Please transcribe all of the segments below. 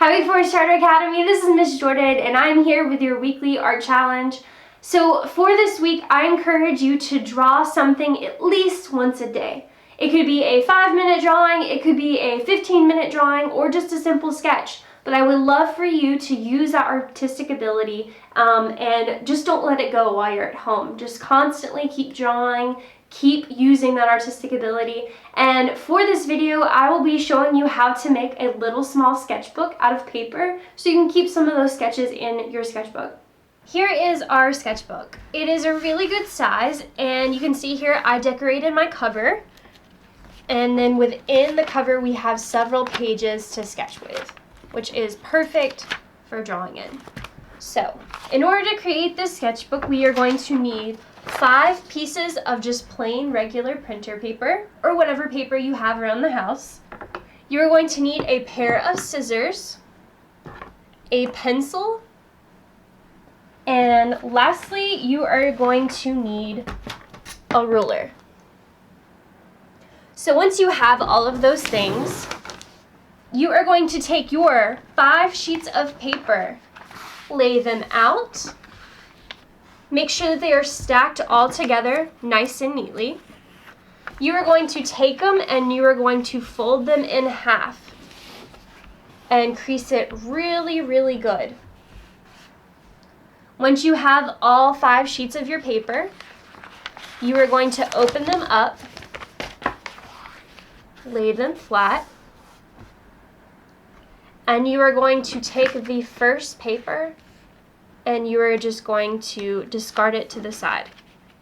Happy For Starter Academy, this is Miss Jordan and I'm here with your weekly art challenge. So for this week, I encourage you to draw something at least once a day. It could be a 5-minute drawing, it could be a 15-minute drawing, or just a simple sketch. But I would love for you to use that artistic ability and just don't let it go while you're at home. Just constantly keep drawing, keep using that artistic ability. And for this video, I will be showing you how to make a little small sketchbook out of paper so you can keep some of those sketches in your sketchbook. Here is our sketchbook. It is a really good size, and you can see here I decorated my cover. And then within the cover we have several pages to sketch with, which is perfect for drawing in. So, in order to create this sketchbook, we are going to need 5 pieces of just plain regular printer paper, or whatever paper you have around the house. You're going to need a pair of scissors, a pencil, and lastly, you are going to need a ruler. So once you have all of those things, you are going to take your 5 sheets of paper, lay them out, make sure that they are stacked all together nice and neatly. You are going to take them and you are going to fold them in half and crease it really, really good. Once you have all 5 sheets of your paper, you are going to open them up, lay them flat, and you are going to take the first paper and you are just going to discard it to the side.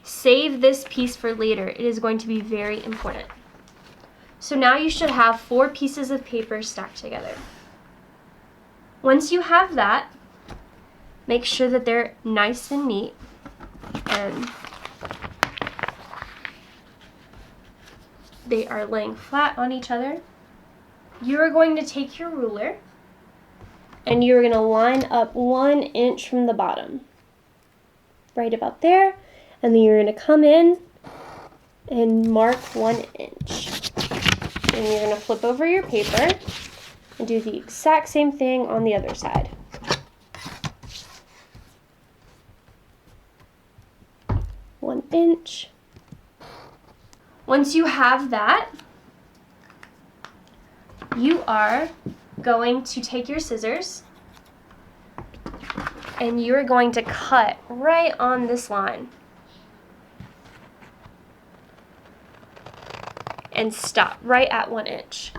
Save this piece for later. It is going to be very important. So now you should have 4 pieces of paper stacked together. Once you have that, make sure that they're nice and neat and they are laying flat on each other. You are going to take your ruler and you're going to line up 1 inch from the bottom, right about there, and then you're going to come in and mark 1 inch. And you're going to flip over your paper and do the exact same thing on the other side. One inch. Once you have that, you are going to take your scissors and you're going to cut right on this line and stop right at 1 inch.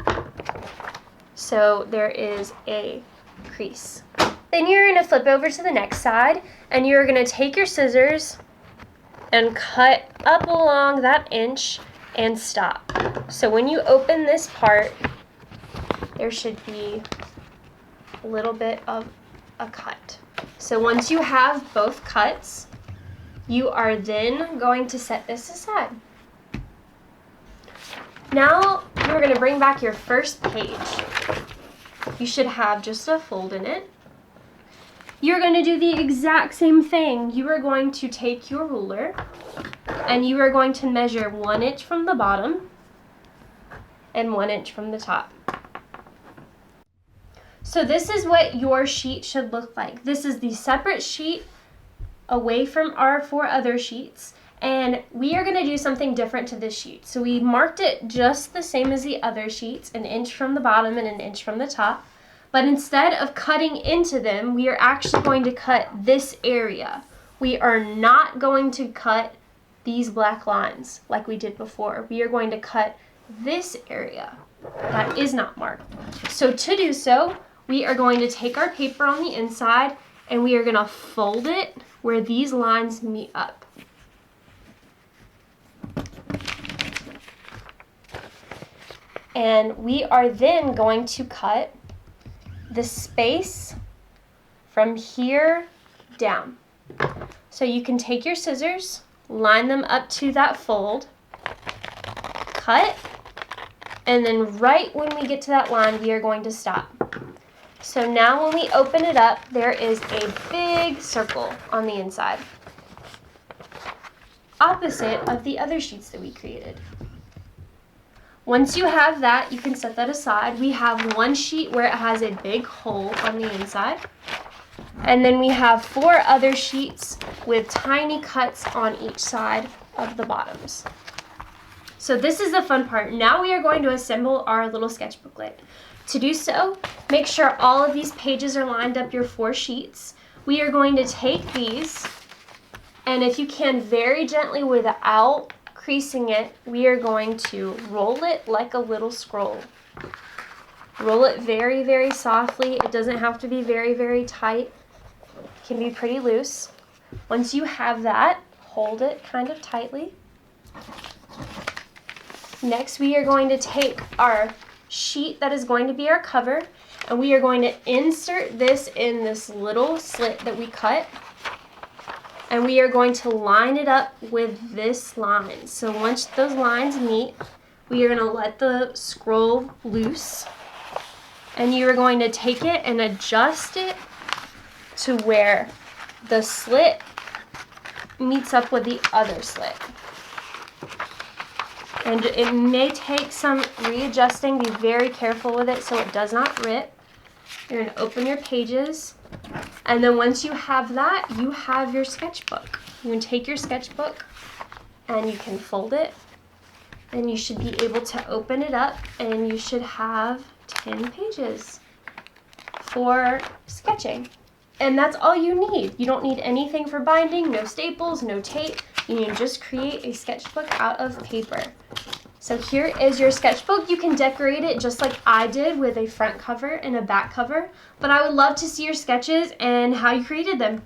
So there is a crease. Then you're going to flip over to the next side and you're going to take your scissors and cut up along that inch and stop. So when you open this part, there should be a little bit of a cut. So once you have both cuts, you are then going to set this aside. Now you're going to bring back your first page. You should have just a fold in it. You're going to do the exact same thing. You are going to take your ruler and you are going to measure 1 inch from the bottom and 1 inch from the top. So this is what your sheet should look like. This is the separate sheet away from our 4 other sheets, and we are going to do something different to this sheet. So we marked it just the same as the other sheets, 1 inch from the bottom and 1 inch from the top. But instead of cutting into them, we are actually going to cut this area. We are not going to cut these black lines like we did before. We are going to cut this area that is not marked. So to do so, we are going to take our paper on the inside and we are going to fold it where these lines meet up. And we are then going to cut the space from here down. So you can take your scissors, line them up to that fold, cut, and then right when we get to that line, we are going to stop. So now when we open it up, there is a big circle on the inside, opposite of the other sheets that we created. Once you have that, you can set that aside. We have one sheet where it has a big hole on the inside. And then we have 4 other sheets with tiny cuts on each side of the bottoms. So this is the fun part. Now we are going to assemble our little sketch booklet. To do so, make sure all of these pages are lined up your 4 sheets. We are going to take these, and if you can very gently without creasing it, we are going to roll it like a little scroll. Roll it very, very softly. It doesn't have to be very, very tight. It can be pretty loose. Once you have that, hold it kind of tightly. Next, we are going to take our sheet that is going to be our cover, and we are going to insert this in this little slit that we cut. And we are going to line it up with this line. So once those lines meet, we are going to let the scroll loose. And you are going to take it and adjust it to where the slit meets up with the other slit. And it may take some readjusting. Be very careful with it so it does not rip. You're going to open your pages. And then once you have that, you have your sketchbook. You can take your sketchbook and you can fold it. And you should be able to open it up and you should have 10 pages for sketching. And that's all you need. You don't need anything for binding, no staples, no tape. You can just create a sketchbook out of paper. So here is your sketchbook. You can decorate it just like I did with a front cover and a back cover, but I would love to see your sketches and how you created them.